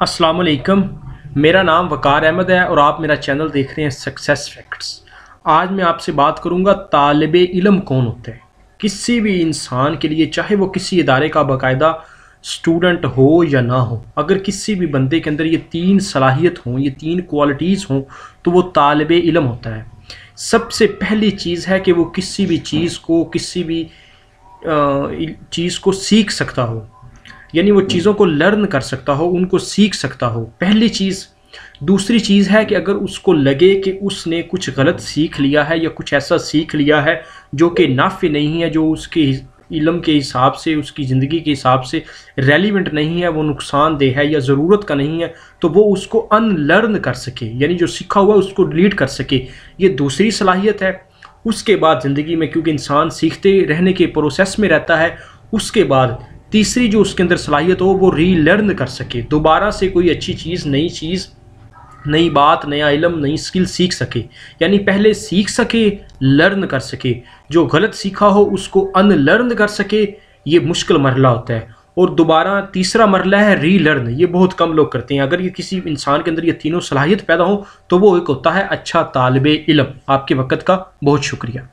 अस्सलाम वालेकुम। मेरा नाम वकार अहमद है और आप मेरा चैनल देख रहे हैं सक्सेस फैक्ट्स। आज मैं आपसे बात करूंगा तालिब इल्म कौन होता है। किसी भी इंसान के लिए, चाहे वो किसी इदारे का बाकायदा स्टूडेंट हो या ना हो, अगर किसी भी बंदे के अंदर ये तीन सलाहियत हों, ये तीन क्वालिटीज़ हों, तो वो तालिब इल्म होता है। सबसे पहली चीज़ है कि वो किसी भी चीज़ को, किसी भी चीज़ को सीख सकता हो, यानी वो चीज़ों को लर्न कर सकता हो, उनको सीख सकता हो, पहली चीज़। दूसरी चीज़ है कि अगर उसको लगे कि उसने कुछ गलत सीख लिया है या कुछ ऐसा सीख लिया है जो कि नाफ़े नहीं है, जो उसके इल्म के हिसाब से, उसकी ज़िंदगी के हिसाब से रेलिवेंट नहीं है, वो नुकसानदेह है या ज़रूरत का नहीं है, तो वो उसको अनलर्न कर सके, यानी जो सीखा हुआ है उसको डिलीट कर सके। ये दूसरी सलाहियत है। उसके बाद ज़िंदगी में, क्योंकि इंसान सीखते रहने के प्रोसेस में रहता है, उसके बाद तीसरी जो उसके अंदर सलाहियत हो वो रीलर्न कर सके, दोबारा से कोई अच्छी चीज़, नई बात, नया इल्म, नई स्किल सीख सके। यानी पहले सीख सके, लर्न कर सके, जो गलत सीखा हो उसको अनलर्न कर सके। ये मुश्किल मरला होता है। और दोबारा तीसरा मरला है रीलर्न। ये बहुत कम लोग करते हैं। अगर ये किसी इंसान के अंदर ये तीनों सलाहियत पैदा हो तो वो एक होता है अच्छा तालिबे इल्म। आपके वक़्त का बहुत शुक्रिया।